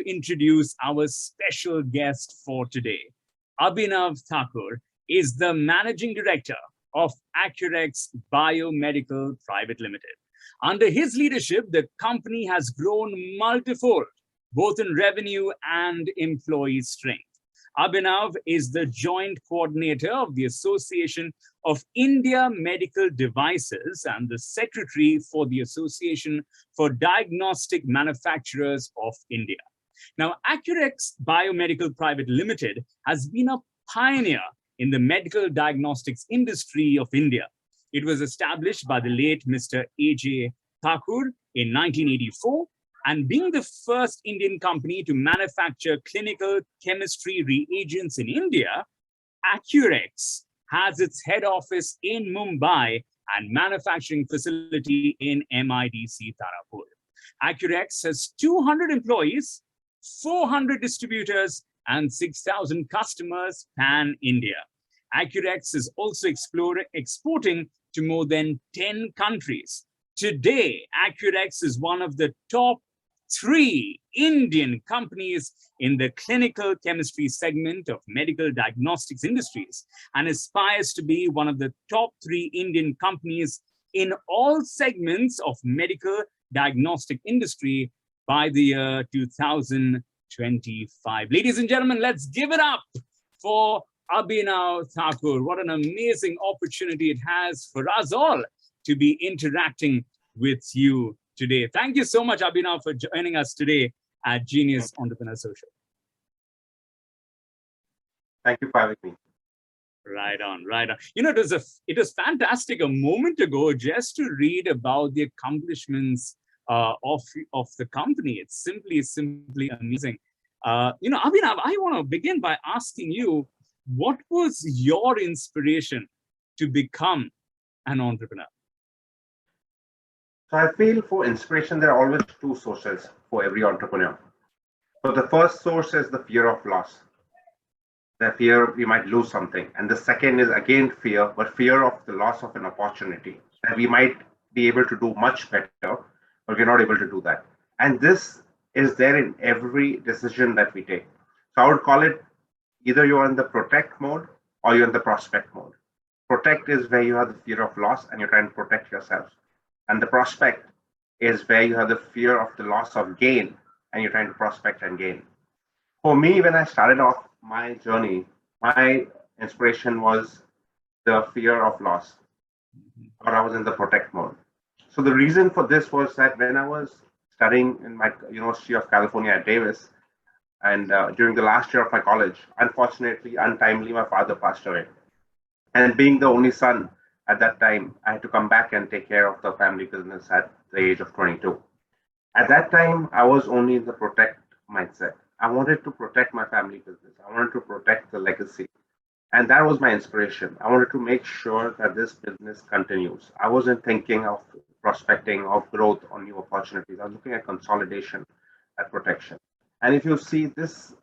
introduce our special guest for today. Abhinav Thakur is the Managing Director of Accurex Biomedical Private Limited. Under his leadership, the company has grown multifold, both in revenue and employee strength. Abhinav is the joint coordinator of the Association of India Medical Devices and the secretary for the Association for Diagnostic Manufacturers of India. Now, Accurex Biomedical Private Limited has been a pioneer in the medical diagnostics industry of India. It was established by the late Mr. A.J. Thakur in 1984, and being the first Indian company to manufacture clinical chemistry reagents in India, Accurex has its head office in Mumbai and manufacturing facility in MIDC Tarapur. Accurex has 200 employees, 400 distributors, and 6,000 customers pan-India. Accurex is also exporting to more than 10 countries. Today, Accurex is one of the top 3 Indian companies in the clinical chemistry segment of medical diagnostics industries and aspires to be one of the top 3 Indian companies in all segments of medical diagnostic industry by the year 2025. Ladies and gentlemen, let's give it up for Abhinav Thakur. What an amazing opportunity it has for us all to be interacting with you today. Thank you so much, Abhinav, for joining us today at Genius Entrepreneur Social. Thank you for having me. Right on, right on. You know, it was fantastic a moment ago just to read about the accomplishments of the company. It's simply amazing. You know, Abhinav, I want to begin by asking you, what was your inspiration to become an entrepreneur? So I feel for inspiration, there are always 2 sources for every entrepreneur. So the first source is the fear of loss, the fear we might lose something. And the second is again fear, but fear of the loss of an opportunity that we might be able to do much better, but we're not able to do that. And this is there in every decision that we take. So I would call it either you're in the protect mode or you're in the prospect mode. Protect is where you have the fear of loss and you're trying to protect yourself. And the prospect is where you have the fear of the loss of gain and you're trying to prospect and gain. For me, when I started off my journey, my inspiration was the fear of loss, or I was in the protect mode. So the reason for this was that when I was studying in my University of California at Davis, and during the last year of my college, unfortunately, untimely, my father passed away. And being the only son, at that time, I had to come back and take care of the family business at the age of 22. At that time, I was only in the protect mindset. I wanted to protect my family business. I wanted to protect the legacy. And that was my inspiration. I wanted to make sure that this business continues. I wasn't thinking of prospecting, of growth, or new opportunities. I was looking at consolidation, at protection. And if you see, this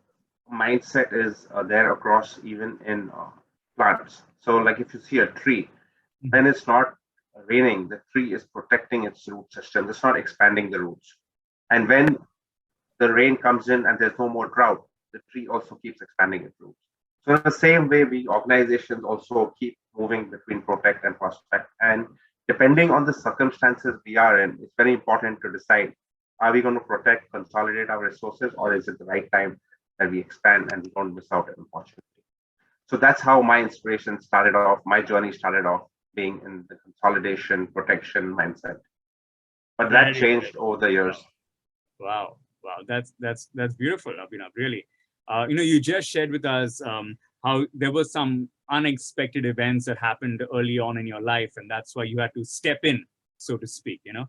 mindset is there across even in plants. So like if you see a tree, when it's not raining, the tree is protecting its root system. It's not expanding the roots. And when the rain comes in and there's no more drought, the tree also keeps expanding its roots. So in the same way, we organizations also keep moving between protect and prospect. And depending on the circumstances we are in, it's very important to decide, are we going to protect, consolidate our resources, or is it the right time that we expand and we don't miss out an opportunity? So that's how my inspiration started off. My journey started off being in the consolidation, protection mindset. But that changed over the years. Wow. That's beautiful, Abhinav, really. You know, you just shared with us how there were some unexpected events that happened early on in your life, and that's why you had to step in, so to speak, you know.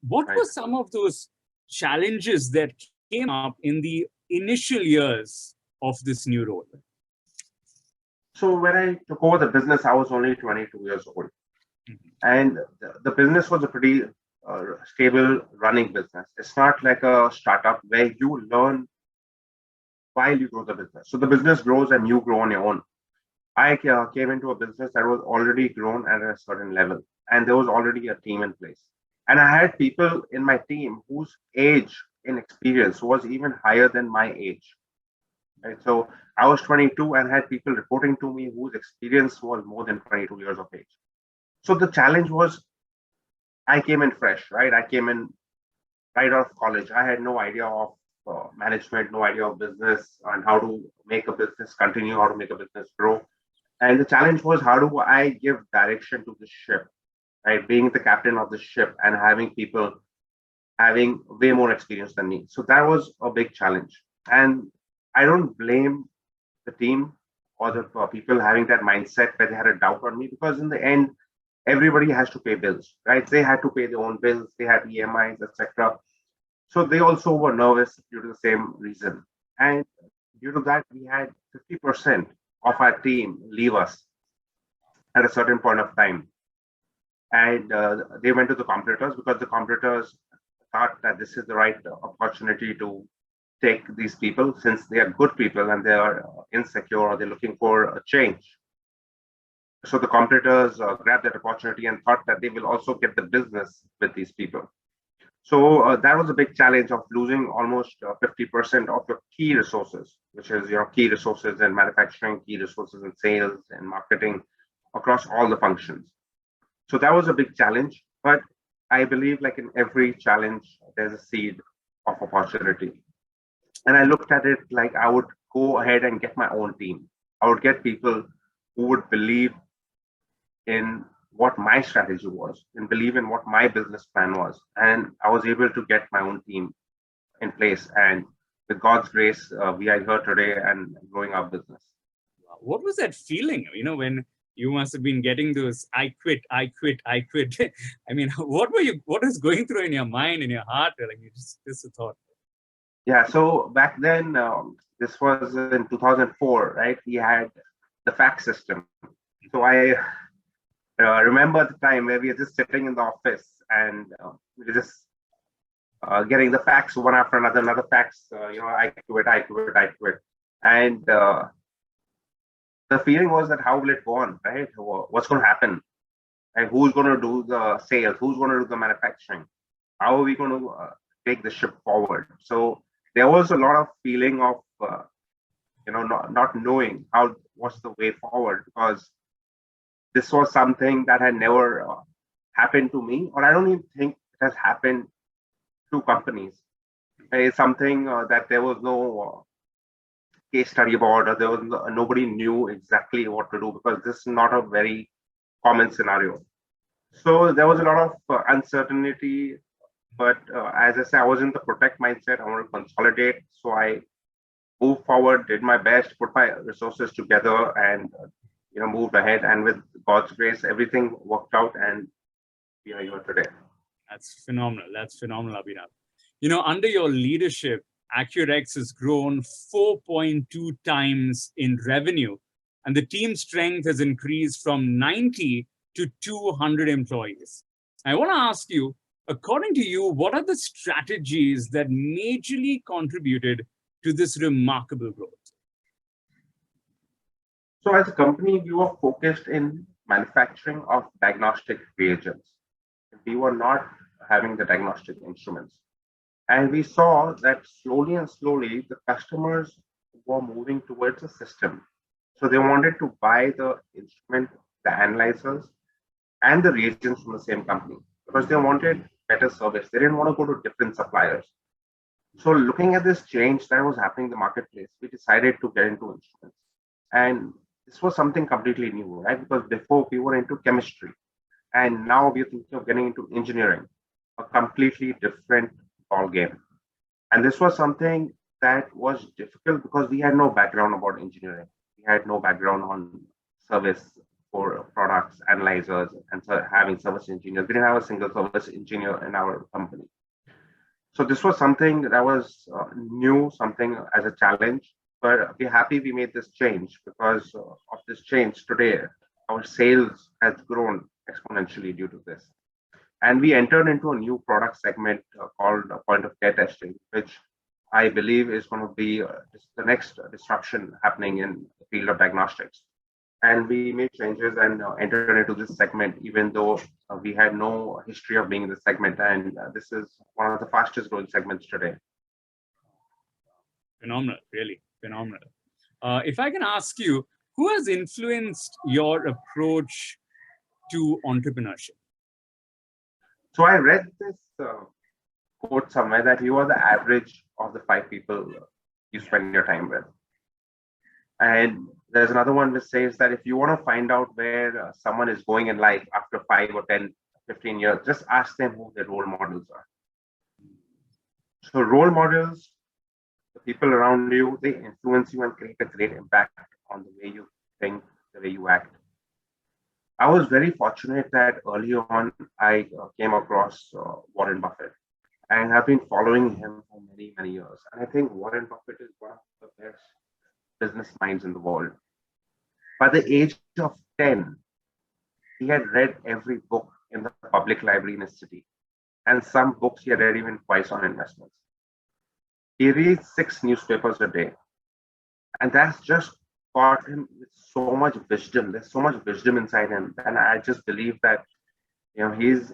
What were some of those challenges that came up in the initial years of this new role? So when I took over the business, I was only 22 years old. And the business was a pretty stable running business. It's not like a startup where you learn while you grow the business. So the business grows and you grow on your own. I came into a business that was already grown at a certain level, and there was already a team in place. And I had people in my team whose age in experience was even higher than my age. Right? So I was 22 and had people reporting to me whose experience was more than 22 years of age. So the challenge was I came in fresh, right? I came in right out of college. I had no idea of management, no idea of business and how to make a business continue, how to make a business grow. And the challenge was how do I give direction to the ship, right? Being the captain of the ship and having people having way more experience than me. So that was a big challenge. And I don't blame the team or the people having that mindset where they had a doubt on me because in the end, everybody has to pay bills, right? They had to pay their own bills, they had EMIs, etc. So they also were nervous due to the same reason. And due to that, we had 50% of our team leave us at a certain point of time. And they went to the competitors because the competitors thought that this is the right opportunity to take these people since they are good people and they are insecure or they're looking for a change. So the competitors grabbed that opportunity and thought that they will also get the business with these people. So that was a big challenge of losing almost 50% of your key resources, which is your key resources in manufacturing, key resources in sales and marketing across all the functions. So that was a big challenge. But I believe like in every challenge, there's a seed of opportunity. And I looked at it like I would go ahead and get my own team. I would get people who would believe in what my strategy was and believe in what my business plan was. And I was able to get my own team in place. And with God's grace, we are here today and growing our business. What was that feeling, when you must have been getting those, I quit, I quit, I quit. I mean, what was going through in your mind, in your heart? Like you just a thought. Yeah, so back then, this was in 2004, right? We had the fax system. So I remember the time where we were just sitting in the office and we were just getting the fax one after another fax. I quit, I quit, I quit. And the feeling was that how will it go on, right? What's going to happen? And who's going to do the sales? Who's going to do the manufacturing? How are we going to take the ship forward? So there was a lot of feeling of, not knowing what's the way forward because this was something that had never happened to me, or I don't even think it has happened to companies. It's something that there was no case study about, or there was nobody knew exactly what to do because this is not a very common scenario. So there was a lot of uncertainty, but as I said, I was in the protect mindset. I want to consolidate, so I moved forward, did my best, put my resources together, and moved ahead. And with God's grace, everything worked out, and we are here today. That's phenomenal. That's phenomenal, Abhinav. Under your leadership, Accurex has grown 4.2 times in revenue, and the team strength has increased from 90 to 200 employees. I want to ask you, according to you, what are the strategies that majorly contributed to this remarkable growth? So as a company, we were focused in manufacturing of diagnostic reagents. We were not having the diagnostic instruments. And we saw that slowly and slowly, the customers were moving towards a system. So they wanted to buy the instrument, the analyzers, and the reagents from the same company because they wanted better service. They didn't want to go to different suppliers. So looking at this change that was happening in the marketplace, we decided to get into instruments. And this was something completely new, right? Because before we were into chemistry, and now we're thinking of getting into engineering, a completely different ball game. And this was something that was difficult because we had no background about engineering. We had no background on service for products, analyzers, and so having service engineers. We didn't have a single service engineer in our company. So this was something that was new, something as a challenge. But we're happy we made this change because of this change today, our sales has grown exponentially due to this. And we entered into a new product segment called point of care testing, which I believe is going to be the next disruption happening in the field of diagnostics. And we made changes and entered into this segment, even though we had no history of being in this segment. And this is one of the fastest growing segments today. Phenomenal, really phenomenal. If I can ask you, who has influenced your approach to entrepreneurship? So I read this quote somewhere that you are the average of the five people you spend your time with. And there's another one which says that if you want to find out where someone is going in life after 5 or 10, 15 years, just ask them who their role models are. So role models, the people around you, they influence you and create a great impact on the way you think, the way you act. I was very fortunate that early on I came across Warren Buffett and have been following him for many, many years. And I think Warren Buffett is one of the best business minds in the world. By the age of 10, he had read every book in the public library in his city. And some books he had read even twice on investments. He reads 6 newspapers a day. And that's just got him with so much wisdom. There's so much wisdom inside him. And I just believe that, he's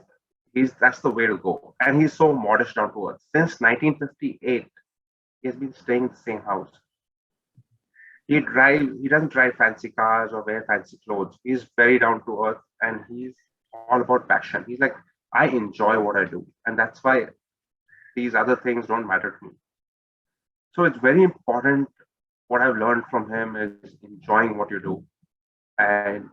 that's the way to go. And he's so modest down to earth. Since 1958, he has been staying in the same house. He doesn't drive fancy cars or wear fancy clothes. He's very down to earth and he's all about passion. He's like, I enjoy what I do. And that's why these other things don't matter to me. So it's very important. What I've learned from him is enjoying what you do and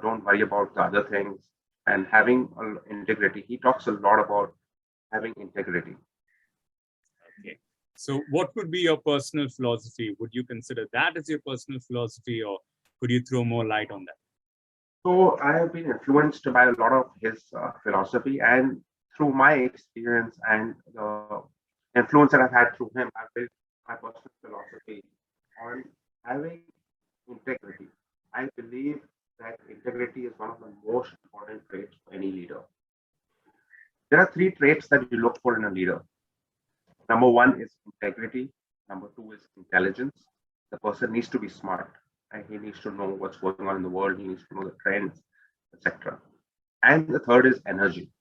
don't worry about the other things and having integrity. He talks a lot about having integrity. Okay. So what would be your personal philosophy? Would you consider that as your personal philosophy, or could you throw more light on that? So I have been influenced by a lot of his philosophy, and through my experience and the influence that I've had through him, I've built my personal philosophy on having integrity. I believe that integrity is one of the most important traits for any leader. There are three traits that you look for in a leader. Number one is integrity. Number two is intelligence. The person needs to be smart and he needs to know what's going on in the world. He needs to know the trends, etc. And the third is energy.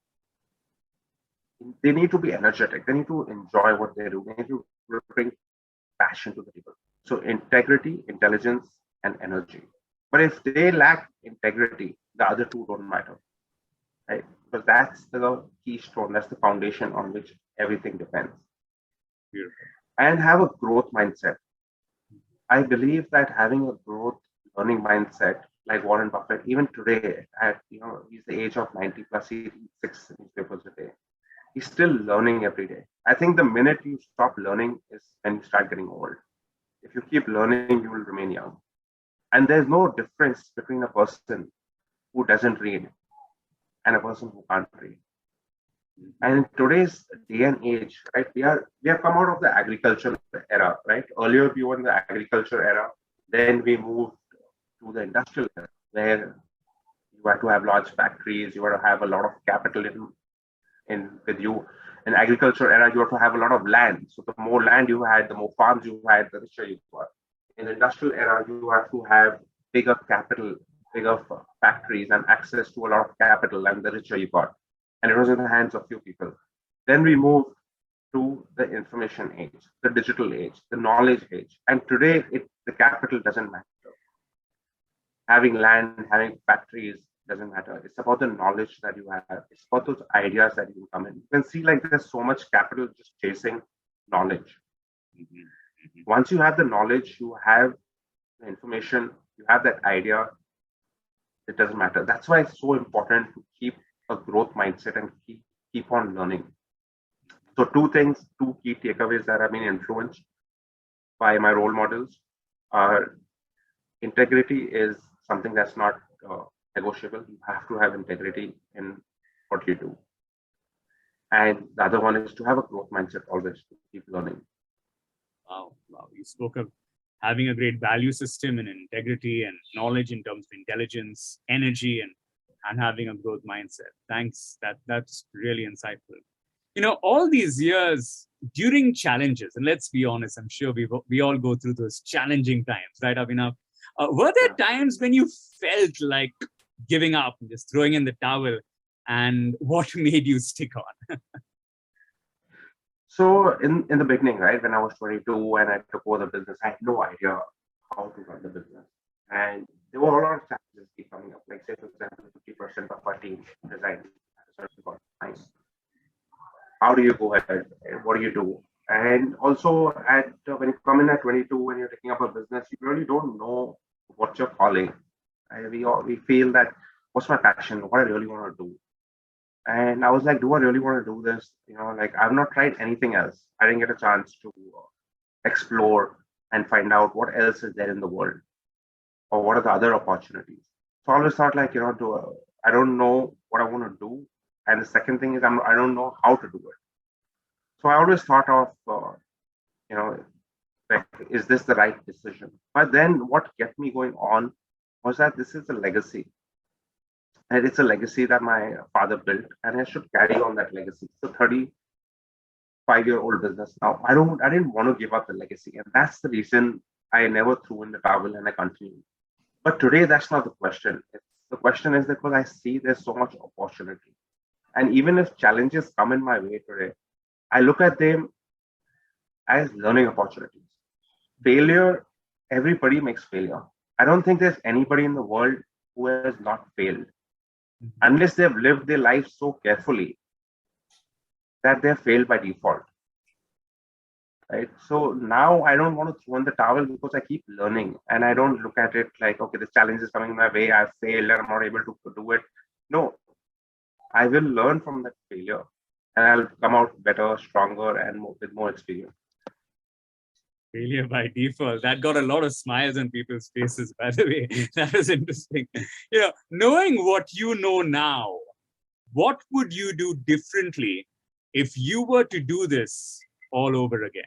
They need to be energetic. They need to enjoy what they do. They need to bring passion to the table. So integrity, intelligence, and energy. But if they lack integrity, the other two don't matter, right? Because that's the keystone, that's the foundation on which everything depends. Beautiful. And have a growth mindset. I believe that having a growth learning mindset, like Warren Buffett, even today, at he's the age of 90 plus, he reads 6 newspapers a day. He's still learning every day. I think the minute you stop learning is when you start getting old. If you keep learning, you will remain young. And there's no difference between a person who doesn't read and a person who can't read. And in today's day and age, right, we have come out of the agricultural era, right? Earlier we were in the agriculture era, then we moved to the industrial era, where you had to have large factories, you had to have a lot of capital in with you. In agriculture era, you have to have a lot of land. So the more land you had, the more farms you had, the richer you got. In the industrial era, you have to have bigger capital, bigger factories and access to a lot of capital, and the richer you got. And it was in the hands of few people. Then we moved to the information age, the digital age, the knowledge age. And today, the capital doesn't matter. Having land, having factories doesn't matter. It's about the knowledge that you have. It's about those ideas that you come in. You can see like there's so much capital just chasing knowledge. Once you have the knowledge, you have the information, you have that idea, it doesn't matter. That's why it's so important to keep a growth mindset and keep on learning. So two key takeaways that have been influenced by my role models are integrity is something that's not negotiable. You have to have integrity in what you do. And the other one is to have a growth mindset always, to keep learning. Wow. You spoke of having a great value system and integrity and knowledge in terms of intelligence, energy, and having a growth mindset. Thanks. That's really insightful. All these years during challenges, and let's be honest, I'm sure we all go through those challenging times, right, Abhinav? Were there times when you felt like giving up and just throwing in the towel, and what made you stick on? So in the beginning, right, when I was 22 and I took over the business, I had no idea how to run the business. And there were a lot of challenges keep coming up. Like say, for example, 50% of our team resigned at a certain point of time. How do you go ahead? What do you do? And also at when you come in at 22, when you're taking up a business, you really don't know what you're calling. And we feel that what's my passion? What I really want to do. And I was like, do I really want to do this? Like I've not tried anything else. I didn't get a chance to explore and find out what else is there in the world or what are the other opportunities. So I always thought like, I don't know what I want to do. And the second thing is I don't know how to do it. So I always thought of, you know, like, is this the right decision? But then what kept me going on was that this is a legacy. And it's a legacy that my father built, and I should carry on that legacy. It's a 35-year-old business now. I didn't want to give up the legacy. And that's the reason I never threw in the towel and I continued. But today, that's not the question. The question is because I see there's so much opportunity. And even if challenges come in my way today, I look at them as learning opportunities. Failure, everybody makes failure. I don't think there's anybody in the world who has not failed, unless they've lived their life so carefully that they've failed by default. Right. So now I don't want to throw in the towel because I keep learning and I don't look at it like, okay, this challenge is coming my way, I've failed and I'm not able to do it. No, I will learn from that failure and I'll come out better, stronger, and with more experience. Failure by default. That got a lot of smiles on people's faces, by the way. That was interesting. Knowing what you know now, what would you do differently if you were to do this all over again?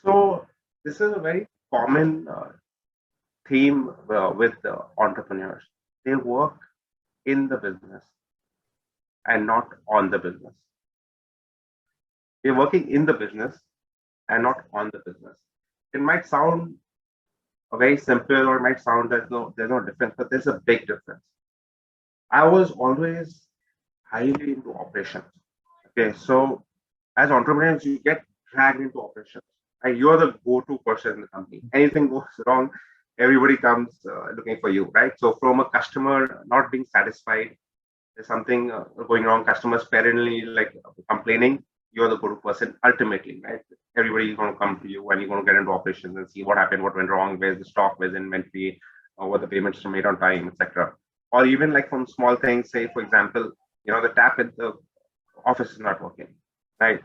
So this is a very common theme with entrepreneurs. They work in the business and not on the business. They're working in the business and not on the business. It might sound very simple or it might sound there's no difference, but there's a big difference. I was always highly into operations. Okay, so as entrepreneurs, you get dragged into operations. And you're the go-to person in the company. Anything goes wrong, everybody comes looking for you, right? So from a customer not being satisfied, there's something going wrong, customers perennially like complaining, you're the go-to person ultimately, right? Everybody is going to come to you and you're going to get into operations and see what happened, what went wrong, where's the stock, where's the inventory, what the payments are made on time, etc. Or even like from small things, say for example, the tap in the office is not working, right?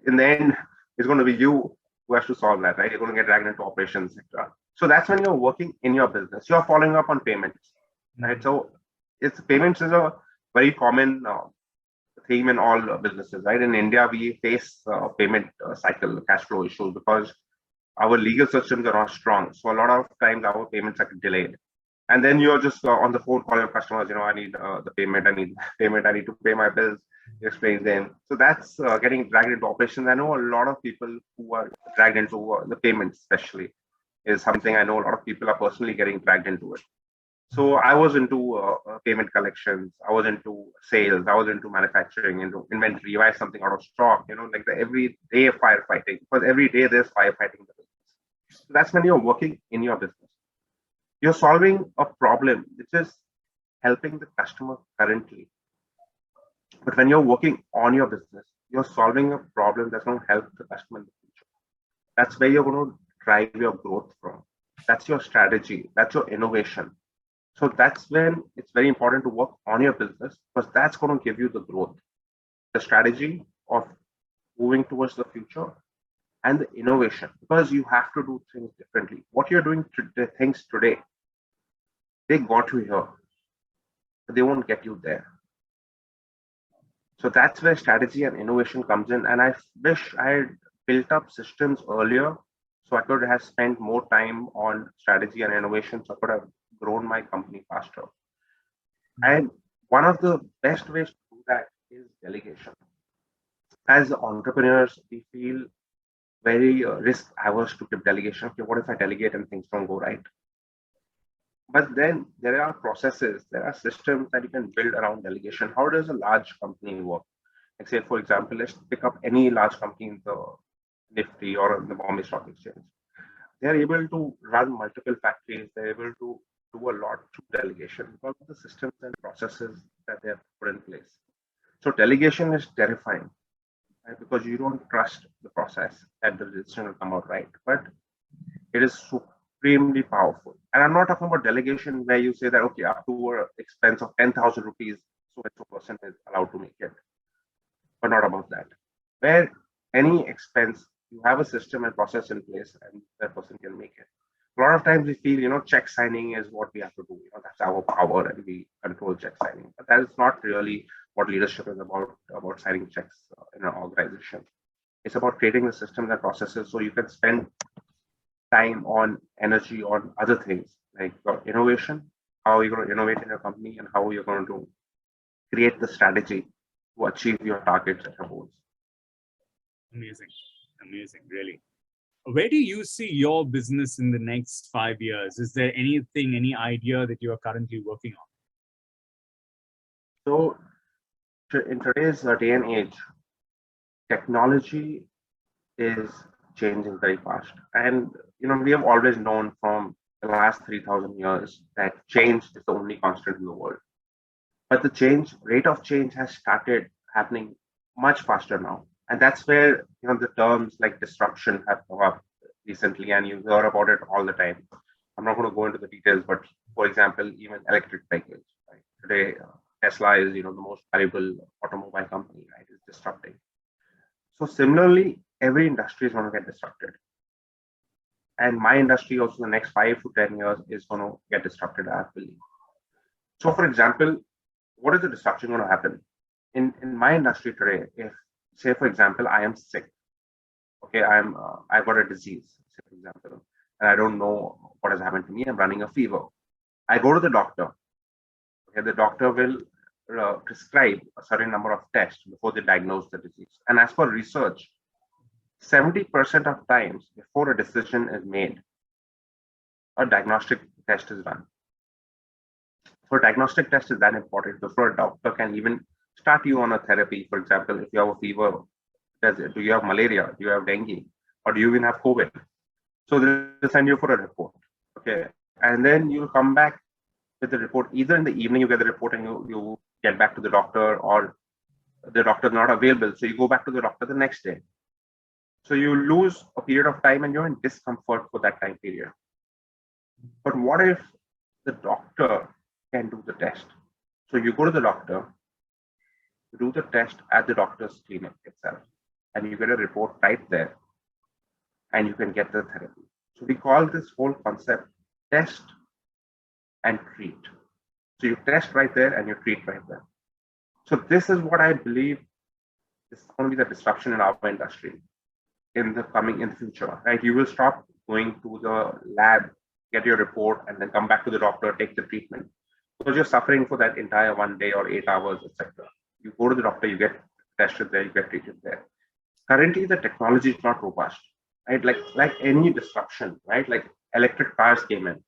In the end, it's going to be you who has to solve that, right? You're going to get dragged into operations, etc. So that's when you're working in your business. You're following up on payments, right? So payments is a very common theme in all businesses, right? In India, we face payment cycle cash flow issues because our legal systems are not strong. So a lot of times our payments are delayed. And then you're just on the phone calling customers, I need the payment, I need payment, I need to pay my bills, you explain them. So that's getting dragged into operations. I know a lot of people who are dragged into the payments, especially, is something I know a lot of people are personally getting dragged into it. So I was into payment collections, I was into sales, I was into manufacturing, into inventory, you buy something out of stock, like the everyday firefighting, because every day there's firefighting in the business. So that's when you're working in your business. You're solving a problem which is helping the customer currently. But when you're working on your business, you're solving a problem that's going to help the customer in the future. That's where you're going to drive your growth from. That's your strategy. That's your innovation. So that's when it's very important to work on your business because that's going to give you the growth, the strategy of moving towards the future and the innovation, because you have to do things differently. What you're doing things today, they got you here, but they won't get you there. So that's where strategy and innovation comes in. And I wish I had built up systems earlier so I could have spent more time on strategy and innovation, so I could have grown my company faster. And one of the best ways to do that is delegation. As entrepreneurs, we feel very risk averse to give delegation. Okay, what if I delegate and things don't go right? But then there are processes, there are systems that you can build around delegation. How does a large company work? Like say, for example, let's pick up any large company in the Nifty or in the Bombay Stock Exchange. They are able to run multiple factories. They're able to do a lot through delegation because of the systems and processes that they have put in place. So delegation is terrifying, right? Because you don't trust the process that the decision will come out right. But it is supremely powerful. And I'm not talking about delegation where you say that, okay, up to an expense of 10,000 rupees, so and so person is allowed to make it, but not about that. Where any expense, you have a system and process in place and that person can make it. A lot of times we feel, check signing is what we have to do. That's our power and we control check signing. But that is not really what leadership is about signing checks in an organization. It's about creating the systems and processes so you can spend time on energy on other things like your innovation, how you're going to innovate in your company, and how you're going to create the strategy to achieve your targets and your goals. Amazing. Amazing, really. Where do you see your business in the next 5 years? Is there anything, any idea that you are currently working on? So, in today's day and age, technology is changing very fast. And, we have always known from the last 3,000 years that change is the only constant in the world. But the rate of change has started happening much faster now. And that's where, the terms like disruption have come up recently, and you hear about it all the time. I'm not going to go into the details, but for example, even electric vehicles. Right? Today, Tesla is, the most valuable automobile company, right? It's disrupting. So similarly, every industry is going to get disrupted. And my industry also the next 5 to 10 years is going to get disrupted, I believe. So for example, what is the disruption going to happen? In my industry today, if say for example, I am sick, okay, I've got a disease, say for example, and I don't know what has happened to me, I'm running a fever. I go to the doctor. Okay, the doctor will prescribe a certain number of tests before they diagnose the disease. And as per research, 70% of times before a decision is made, a diagnostic test is run. So a diagnostic test is that important before a doctor can even start you on a therapy. For example, if you have a fever, do you have malaria? Do you have dengue? Or do you even have COVID? So they'll send you for a report. Okay. And then you'll come back with the report. Either in the evening you get the report and you get back to the doctor, or the doctor is not available. So you go back to the doctor the next day. So you lose a period of time and you're in discomfort for that time period. But what if the doctor can do the test? So you go to the doctor, you do the test at the doctor's clinic itself, and you get a report right there, and you can get the therapy. So we call this whole concept test and treat. So you test right there and you treat right there. So this is what I believe is going to be the disruption in our industry in the future, right? You will stop going to the lab, get your report, and then come back to the doctor, take the treatment, because you're suffering for that entire 1 day or 8 hours, etc. You go to the doctor, you get tested there, you get treated there. Currently, the technology is not robust, right? Like any disruption, right? Like electric cars came in.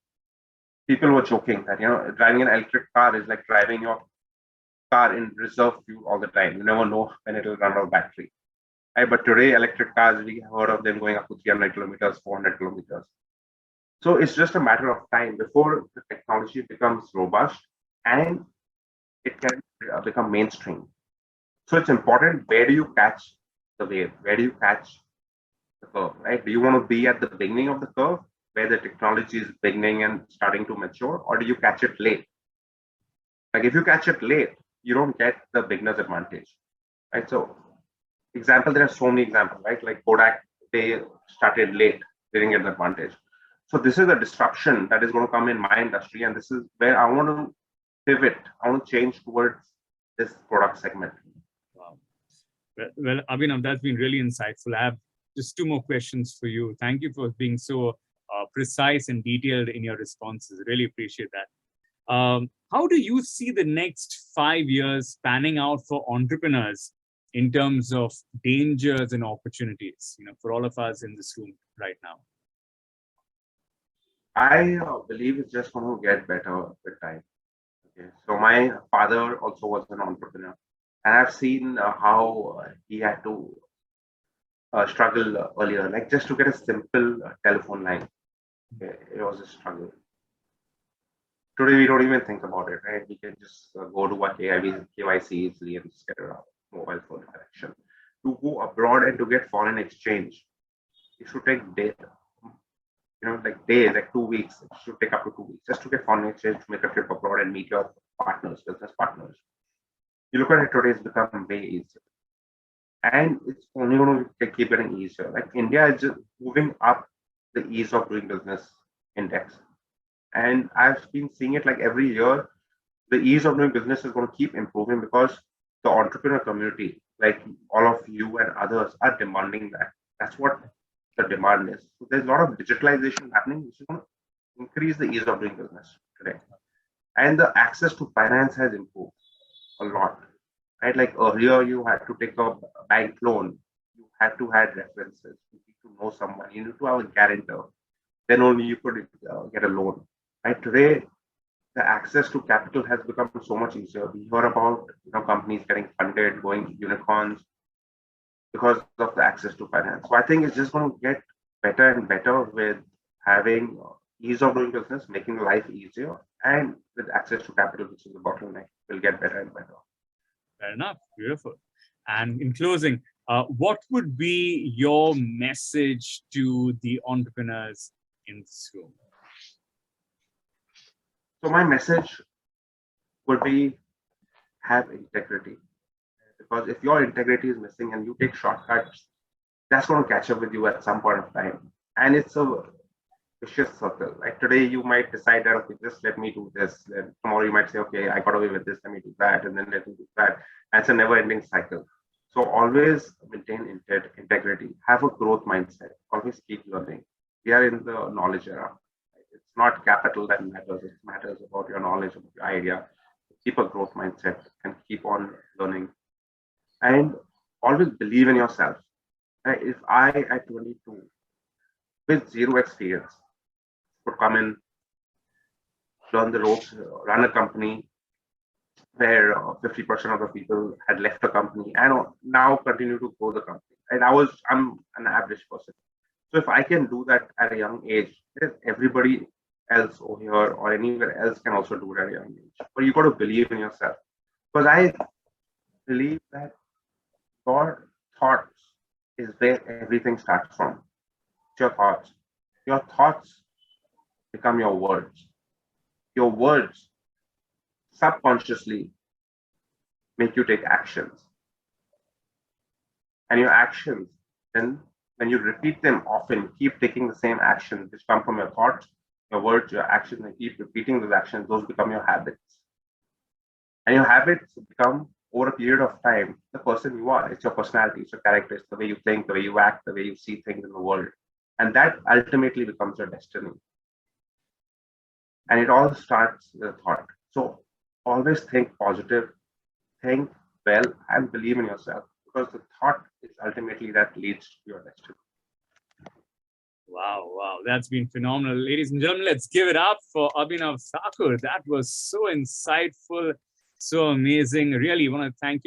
People were joking that driving an electric car is like driving your car in reserve fuel all the time. You never know when it will run out of battery. Right? But today, electric cars, we have heard of them going up to 300 kilometers, 400 kilometers. So it's just a matter of time before the technology becomes robust and it can become mainstream. So it's important, where do you catch the wave? Where do you catch the curve, right? Do you want to be at the beginning of the curve where the technology is beginning and starting to mature, or do you catch it late? Like if you catch it late, you don't get the beginner's advantage, right? So there are so many examples, right? Like Kodak, they started late, they didn't get the advantage. So this is a disruption that is going to come in my industry, and this is where I want to pivot. I want to change towards this product segment. Wow. Well, Abhinav, that's been really insightful. I have just 2 more questions for you. Thank you for being so precise and detailed in your responses. Really appreciate that. How do you see the next 5 years panning out for entrepreneurs in terms of dangers and opportunities, for all of us in this room right now? I believe it's just going to get better with time. Okay. So my father also was an entrepreneur, And I've seen how he had to struggle earlier, like just to get a simple telephone line. It was a struggle. Today we don't even think about it, right? We can just go to what KYC easily and just get a mobile phone connection. To go abroad and to get foreign exchange, it should take days, like days, like 2 weeks. It should take up to 2 weeks just to get foreign exchange to make a trip abroad and meet your partners, business partners. You look at it today, it's become way easier. And it's only going to keep getting easier. Like India is just moving up the ease of doing business index. And I've been seeing it like every year, the ease of doing business is going to keep improving because the entrepreneur community, like all of you and others, are demanding that. That's what the demand is. So there's a lot of digitalization happening, which is going to increase the ease of doing business today. And the access to finance has improved a lot. Right? Like earlier, you had to take a bank loan, you had to have references, you need to know someone, you need to have a guarantor. Then only you could get a loan. Right? Today, the access to capital has become so much easier. We hear about companies getting funded, going unicorns because of the access to finance. So I think it's just going to get better and better with having ease of doing business, making life easier, and with access to capital, which is the bottleneck, will get better and better. Fair enough. Beautiful. And in closing, what would be your message to the entrepreneurs in this room? So my message would be have integrity. Because if your integrity is missing and you take shortcuts, that's going to catch up with you at some point of time. And it's a vicious circle. Like today, you might decide that, okay, just let me do this. Then tomorrow, you might say, okay, I got away with this, let me do that. And then let me do that. And it's a never ending cycle. So always maintain integrity, have a growth mindset, always keep learning. We are in the knowledge era. It's not capital that matters, it matters about your knowledge, about your idea. Keep a growth mindset and keep on learning. And always believe in yourself. If I, at 22, with zero experience, could come in, learn the ropes, run a company where 50% of the people had left the company and now continue to grow the company. And I'm an average person. So if I can do that at a young age, everybody else over here or anywhere else can also do it at a young age. But you got to believe in yourself. Because I believe that your thoughts is where everything starts from. It's your thoughts. Your thoughts become your words. Your words subconsciously make you take actions. And your actions, then when you repeat them often, keep taking the same actions which come from your thoughts, your words, your actions, and keep repeating those actions, those become your habits. And your habits become, over a period of time, the person you are. It's your personality, it's your character, it's the way you think, the way you act, the way you see things in the world. And that ultimately becomes your destiny. And it all starts with a thought. So always think positive, think well, and believe in yourself, because the thought is ultimately that leads to your destiny. Wow, wow, that's been phenomenal. Ladies and gentlemen, let's give it up for Abhinav Thakur. That was so insightful, so amazing. Really want to thank you.